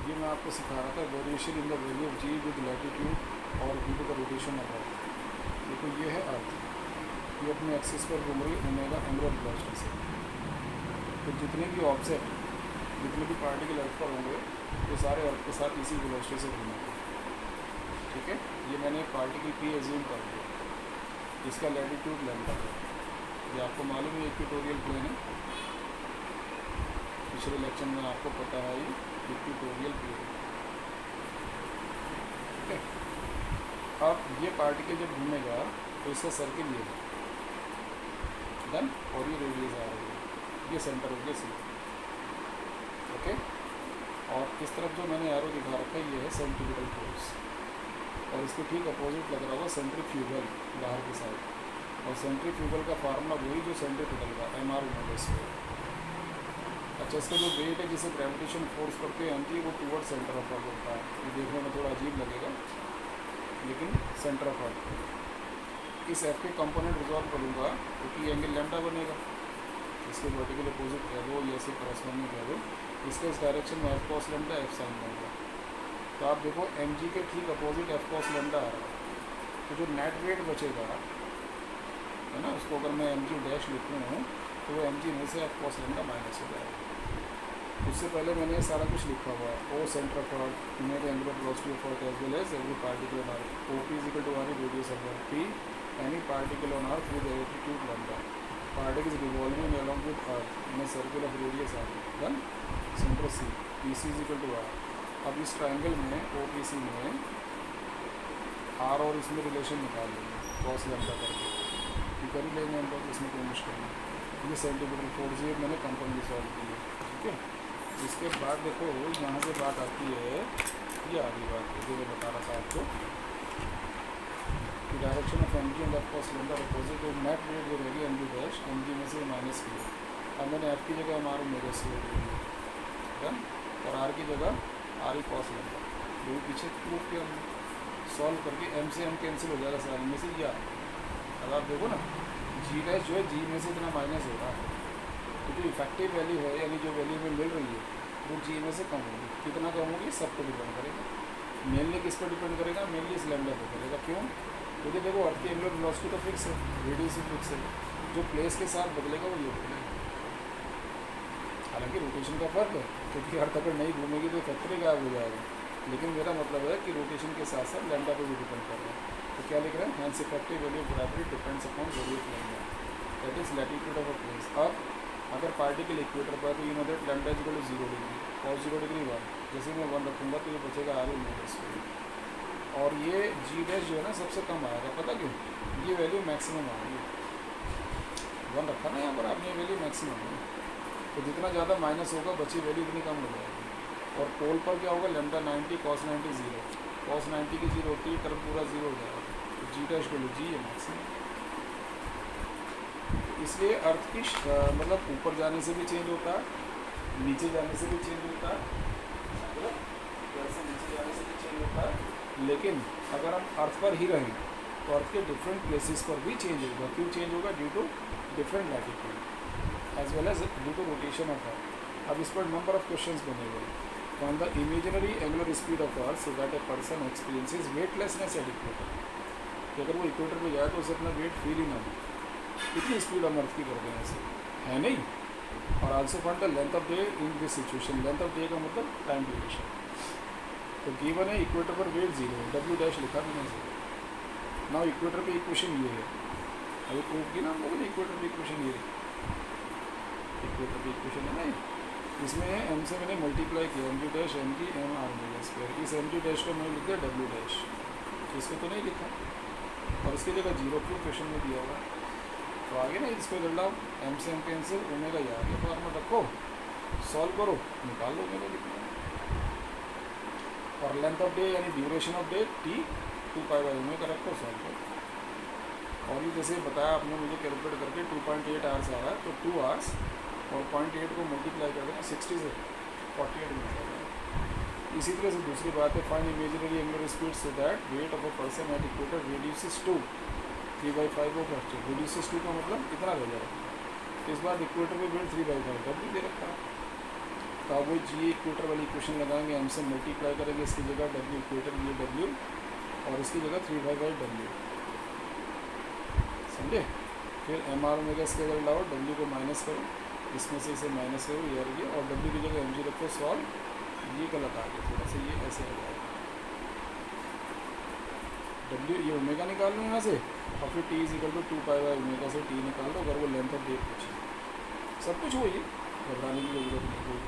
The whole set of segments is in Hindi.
ये मैं आपको सिखा रहा था variation in the value of G with latitude और due to the rotation of earth. देखो ये है अर्थ, ये अपने एक्सिस पर घूम रही ओमेगा एंगुलर वेलोसिटी से। तो जितने भी ऑब्जेक्ट, जितने भी पार्टिकल अर्थ पर होंगे वो सारे अर्थ के साथ इसी वेलोसिटी से घूमेंगे। ठीक है, ये मैंने पार्टिकल पी एज्यूम कर लिया, इसका लैटिट्यूड लैम्डा है। ये आपको मालूम है इक्वेटोरियल प्लेन है, पिछले लेक्चर में आपको पता है ये इक्वेटोरियल प्लेन। ठीक है, अब ये पार्टिकल जब घूमेगा तो इसका सर्किल ये है डन, और ये रेडियस आ रही है, ये सेंटर हो गया सी। ओके, और इस तरफ जो मैंने एरो दिखा रखा है ये है सेंट्रीफ्यूगल फोर्स, और इसके ठीक अपोजिट लग रहा होगा सेंट्रीफ्यूगल बाहर की साइड, और सेंट्रीफ्यूगल का फार्मूला वही जो सेंट्रीफ्यूगल का एम आर ओमेगा स्क्वायर। अच्छा, इसका जो वेट है जिसे ग्रेविटेशन फोर्स करके एंटी वो टूवर्ड सेंटर ऑफ अर्थ होता है। ये देखने में थोड़ा अजीब लगेगा लेकिन सेंटर ऑफ अर्थ। इस एफ के कंपोनेंट रिजॉल्व करूँगा क्योंकि एंगल लैम्डा बनेगा, इसके वर्टिकल अपोजिट कह दो या इसे करस्पॉन्डिंग कह दो, इसके इस डायरेक्शन में F cos lambda F sine lambda. तो आप देखो एम जी के ठीक अपोजिट एफ कॉस लैम्डा आ रहा है, तो जो नेट वेट बचेगा है ना, उसको अगर मैं एम जी डैश लिखूँ तो वो एम जी में से एफ कॉस लैम्डा माइनस हो जाएगा। उससे पहले मैंने सारा कुछ लिखा हुआ है, ओ सेंटर ऑफ अर्थ, मेरे angular velocity of earth as well as every particle on earth, O P is equal to R radius of earth, P any particle on earth with attitude lambda, particle is revolving along with earth in a circle of radius R, done, centre C, P C is equal to R. अब इस ट्रायंगल में ओ पी सी में आर और इसमें रिलेशन निकाल लेंगे कॉस लैम्डा करके, ये कर ही लेंगे हम लोग, इसमें कोई मुश्किल नहीं। ये सेंटीमीटर फोर्स ये मैंने कंपोनेंट सॉल्व की है। ठीक है, इसके बाद देखो यहाँ से बात आती है, ये आ रही बात जो मैं बता रहा था आपको कि direction of M G and F cos lambda opposite to net weight जो रहेगी M G dash, M G में से माइनस की। अब मैंने एफ की जगह एम आर मेरे से डन, और आर की जगह आर ई कॉस लैम्डा, जो पीछे प्रूफ किया हमने सॉल्व करके एम से एम कैंसिल हो जाएगा सर, इनमें से या अब आप देखो ना जी डैश जो है जी में से इतना माइनस हो रहा है, क्योंकि इफेक्टिव वैल्यू है यानी जो वैल्यू में मिल रही है वो जी में से कम होगी। कितना कम होगी सब पर डिपेंड करेगा, मेनली किस पर डिपेंड करेगा, मेनली इस लैम्डा पर करेगा। क्यों? क्योंकि देखो अर्थ की एंगुलर वेलोसिटी तो फिक्स है, रेडियस फिक्स है, जो प्लेस के साथ बदलेगा वो ये बदलेगा। हालांकि रोटेशन का फर्क है, क्योंकि अर्थ अगर नहीं घूमेगी तो फैक्ट्री गायब हो जाएगा, लेकिन मेरा मतलब है कि रोटेशन के साथ साथ लैम्डा पर भी डिपेंड कर रहा है। तो क्या लिख रहे हैं, hence effective value of gravity depends upon value of lambda, that is latitude of a place. अब अगर पार्टिकल इक्वेटर पर, तो you know that lambda is equal to 0 degree, cos 0 degree 1, जैसे मैं 1 रखूँगा तो ये बचेगा आर ओमेगा स्क्वायर, और ये जी डैश जो है ना सबसे कम आएगा। पता क्यों? ये वैल्यू मैक्सिमम आएगी, 1 रखा ना यहाँ पर आपने, वैल्यू मैक्सिमम है, तो जितना ज़्यादा माइनस होगा बची वैल्यू इतनी कम हो जाएगी। और पोल पर क्या होगा, लैम्डा 90 cos 90 0, cos 90 की 0 होती है, टर्म पूरा 0 हो जाएगा, तो जी डैश को लो जी है मैक्सिमम। इसलिए अर्थ की मतलब ऊपर जाने से भी चेंज होता है, नीचे जाने से भी चेंज होता है, मतलब जैसे नीचे जाने से भी चेंज होता है, लेकिन अगर हम अर्थ पर ही रहें तो अर्थ के डिफरेंट प्लेसेस पर भी चेंज होगा। क्यों चेंज होगा? Due to different latitude as well as due to rotation of earth. अब इस पर नंबर ऑफ क्वेश्चंस बने हुए। From the imaginary angular speed of earth so that a person experiences weightlessness at equator, कि अगर वो इक्वेटर पे जाए तो उसे अपना वेट फील ही ना हो, कितनी स्पीड हम अर्थ की करते हैं ऐसे है नहीं। और also find the length of day in this situation, length of day का मतलब टाइम ड्यूरेशन। तो गिवन है इक्वेटर पर वेट 0 है, डब्ल्यू डैश लिखा मैंने 0। नाउ इक्वेटर पे इक्वेशन ये है, अभी प्रूव की ना हम लोगों ने, इक्वेटर पे इक्वेशन ये है, इक्वेटर पे इक्वेशन है ना, इसमें एम से मैंने मल्टीप्लाई किया, M G dash M G M R omega square, इस एम जी डैश को मैंने लिख दिया डब्ल्यू डैश, इसको तो नहीं लिखा, और इसकी जगह 0 क्यों क्वेश्चन में दिया हुआ है, तो आगे ना इसको कर लो, एम से एम कैंसिल, ओमेगा या आगे फॉर्मेट रखो, सॉल्व करो, निकाल लो ओमेगा कितना, और लेंथ ऑफ डे यानी duration of day T 2 pi by omega रखो, सॉल्व करो। और ये जैसे बताया आपने मुझे कैलकुलेट करके 2.8 आवर्स आ रहा है, तो 2 आवर्स और 0.8 को मल्टीप्लाई कर देना 60 से 48 मिल जाएगा। इसी तरह से दूसरी बात है, find imaginary angular speed so that weight of a person at equator reduces to 3/5 of earth. Reduces to का मतलब इतना रह जाएगा, इस बार इक्वेटर पे वेट 3/5 डब्ल्यू दे रखा है, तो वो जी इक्वेटर वाली इक्वेशन लगाएंगे, एम से मल्टीप्लाई करेंगे, इसकी जगह डब्ल्यू इक्वेटर, ये डब्ल्यू और इसकी जगह 3//w, समझे। फिर एम आर ओमेगा इसके जगह लाओ, डब्ल्यू को माइनस करो, इसमें से इसे माइनस करो, ये और डब्ल्यू की जगह एम जी रखो, सॉल्व, ये गलत आ गया थोड़ा सा, ये ऐसे आ जाएगा, डब्ल्यू ये ओमेगा निकाल लो यहाँ से, और फिर टी इज इक्वल टू 2π/ω से टी निकाल दो, अगर वो लेंथ ऑफ डेट पूछे, सब कुछ वही है, घबराने की जरूरत नहीं कोई।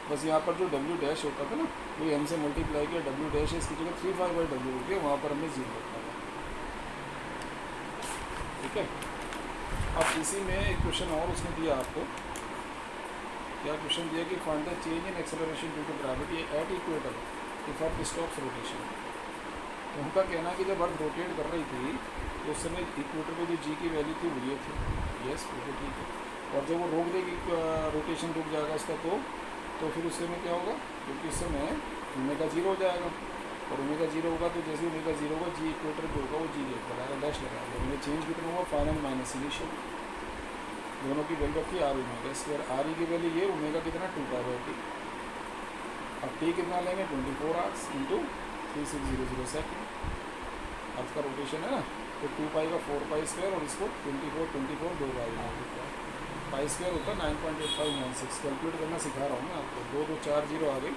बस यहाँ पर जो डब्ल्यू डैश होता था ना, वो एम से मल्टीप्लाई किया, डब्ल्यू डैश है इसकी जगह 3π/w होती है, वहाँ पर हमने 0 रखा था, ठीक है। अब इसी में एक क्वेश्चन और उसने दिया आपको, क्या क्वेश्चन दिया कि find the change in acceleration due to gravity at equator if earth stops rotation. तो उनका कहना कि जब अर्थ रोटेट कर रही थी तो उस समय इक्वेटर पे जो जी की वैल्यू थी वो ये थी, यस बिल्कुल ठीक है, और जब वो रोक देगी रोटेशन रुक जाएगा उसका, तो फिर उस समय क्या होगा, क्योंकि उस समय ओमेगा 0 हो जाएगा, और ओमेगा 0 होगा तो जैसे ओमेगा 0 होगा जी इक्वेटर जो होगा वो जी गेट लगाएगा, डैश लगाएगा, उन्हें चेंज कितना होगा, फाइनल माइनस इनिशियल, दोनों की वैल्यू रखी R omega square, R E की वैल्यू ये, ओमेगा कितना 2π/t, अब टी कितना लेंगे 24 आवर्स इंटू 3600 सेकेंड, अर्थ का रोटेशन है ना, तो 2π का 4π² और इसको 24 2 बाई पाई स्क्वायर होता है 9.8596, कैलकुलेट करना सिखा रहा हूँ मैं आपको, 2 2 4 0 आ गई,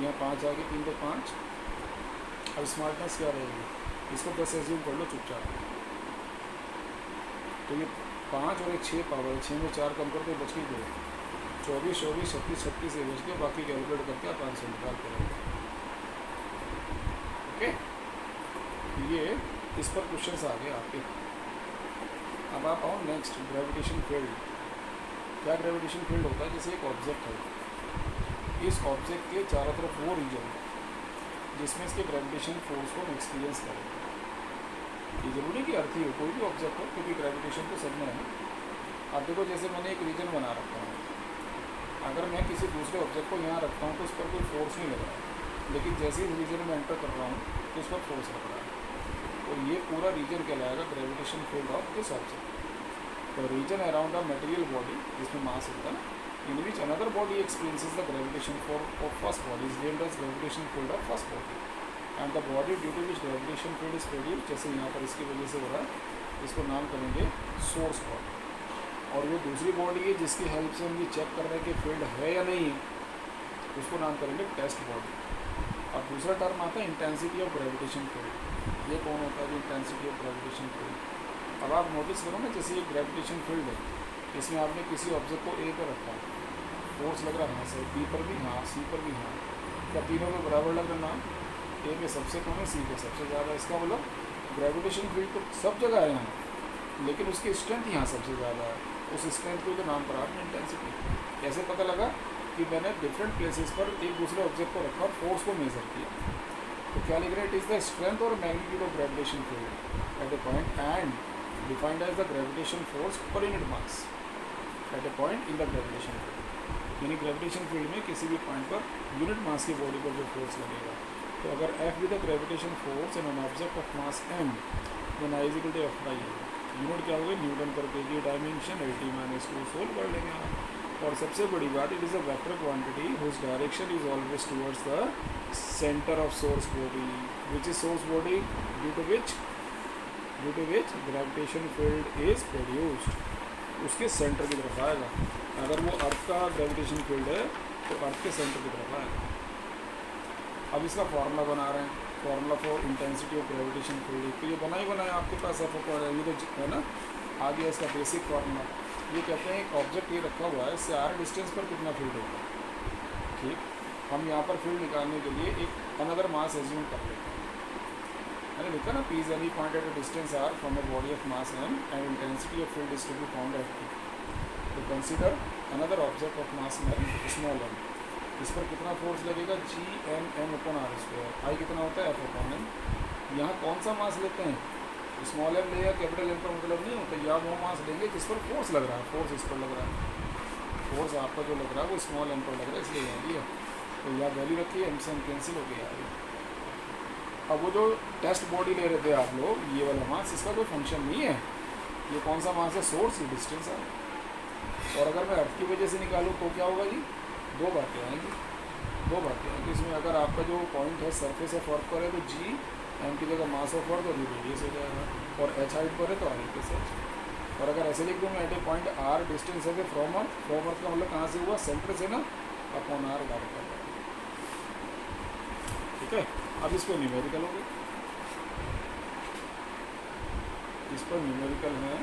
यहाँ 5 आ गई, 3 2 5, अब स्मार्टनेस क्या रहेगी, इसको 10 एज्यूम कर लो चुपचाप, तो ये 5 और एक 6 पावर, 6 में 4 कम करके बच गई 2, 24 24 36 36 से बच गए, बाकी कैलकुलेट करके आप आंसर निकाल करेंगे, ओके। ये इस पर क्वेश्चंस आ गए आपके। अब आप आओ नेक्स्ट, ग्रेविटेशन फील्ड। क्या ग्रेविटेशन फील्ड होता है, जैसे एक ऑब्जेक्ट है, इस ऑब्जेक्ट के चारों तरफ वो रीजन जिसमें इसके ग्रेविटेशन फोर्स को एक्सपीरियंस करेगा, ये जरूरी कि अर्थ ही हो, कोई भी ऑब्जेक्ट हो, क्योंकि ग्रेविटेशन तो सब में है। अब देखो जैसे मैंने एक रीजन बना रखा है, अगर मैं किसी दूसरे ऑब्जेक्ट को यहाँ रखता हूँ तो उस पर कोई फोर्स नहीं लग रहा है, लेकिन जैसे ही रीजन में एंटर कर रहा हूँ तो उस पर फोर्स लग रहा है, और ये पूरा रीजन कहलाएगा gravitation field of this object. तो region around a material body जिसमें मास होता है ना, in which another body experiences the gravitation force of first body is named as gravitation field of first body, and the body due to which gravitation field is produce, जैसे यहाँ पर इसकी वजह से हो रहा है, इसको नाम करेंगे सोर्स बॉडी। और वो दूसरी बॉडी है जिसकी हेल्प से हम ये चेक कर रहे हैं कि फील्ड है या नहीं है, उसको नाम करेंगे टेस्ट बॉडी। और दूसरा टर्म आता है इंटेंसिटी ऑफ ग्रेविटेशन फील्ड। ये कौन होता है इंटेंसिटी ऑफ ग्रेविटेशन फील्ड। अब आप नोटिस करो ना, जैसे ये ग्रेविटेशन फील्ड है, इसमें आपने किसी ऑब्जेक्ट को ए पर रखा है, फोर्स लग रहा है हाँ से, बी पर भी हाँ, सी पर भी हाँ, क्या तीनों में बराबर लग रहा है, ए पे सबसे कम है, सी पे सबसे ज़्यादा, इसका मतलब ग्रेविटेशन फील्ड तो सब जगह है यहाँ, लेकिन उसकी स्ट्रेंथ यहाँ सबसे ज़्यादा है, उस स्ट्रेंथ को नाम करा आपने इंटेंसिटी। कैसे पता लगा कि मैंने डिफरेंट प्लेसेस पर एक दूसरे ऑब्जेक्ट को रखा और फोर्स को मेजर किया, तो क्या लिख रहे हैं, इट इज़ द स्ट्रेंथ और magnitude of gravitation field at a point and defined as the gravitation force per unit mass at a point in the gravitation field. यानी ग्रेविटेशन फील्ड में किसी भी पॉइंट पर यूनिट मास की बॉडी पर जो फोर्स लगेगा, तो अगर F be the gravitation force in an object of mass M, then I is equal to F by A. Unit क्या होगी, न्यूटन पर केजी, डायमेंशन 80-2 सोल्व कर लेंगे आप। और सबसे बड़ी बात, it is a vector quantity whose direction is always towards the centre of source body, which is source body due to which gravitation field is produced, उसके सेंटर की तरफ आएगा। अगर वो अर्थ का ग्रेविटेशन फील्ड है तो अर्थ के सेंटर की तरफ आएगा। अब इसका फॉर्मूला बना रहे हैं, formula for intensity of gravitation field, तो ये बना ही बनाया आपके पास एफ ये तो है ना, आ गया इसका बेसिक फॉर्मूला। ये कहते हैं एक ऑब्जेक्ट ये रखा हुआ है, इससे आर डिस्टेंस पर कितना फील्ड होगा, ठीक। हम यहाँ पर फील्ड निकालने के लिए एक अनदर मास एज्यूम कर लेते हैं, मैंने लिखा ना, P is any point at a distance R from a body of mass M and intensity of field is to be found at T. तो consider another object of mass M small m, इस पर कितना फोर्स लगेगा, G M m upon R square, I कितना होता है एफ अपॉन एम। यहाँ कौन सा मास लेते हैं, स्मॉल एम ले या कैपिटल एम का मतलब नहीं होता, या वो मास लेंगे जिस पर फोर्स लग रहा है, फोर्स इस पर लग रहा है, फोर्स आपका जो लग रहा है वो स्मॉल एम पर लग रहा है, इसलिए यहाँ लिया, तो यहाँ वैल्यू रखिए, एम से एम कैंसिल हो गया। अब वो जो टेस्ट बॉडी ले रहे थे आप लोग, ये वाला मास, इसका कोई फंक्शन नहीं है, ये कौन सा मास है, सोर्स, ये डिस्टेंस है, और अगर मैं अर्थ की वजह से निकालूँ तो क्या होगा जी, दो बातें आएंगी, इसमें अगर आपका जो पॉइंट है सरफेस ऑफ अर्थ पर है तो जी एम की जगह मास ऑफ अर्थ और ये रेडियस हो जाएगा, और एच हाइट पर है तो आर इक्वल एच। और अगर ऐसे लिख दूँ मैं at a point R distance है फ्रॉम अर्थ का मतलब कहाँ से हुआ, सेंटर से ना, अपॉन आर डायरेक्ट कर रहा है। ठीक है, अब इस पर न्यूमेरिकल हो गए, इस पर न्यूमेरिकल है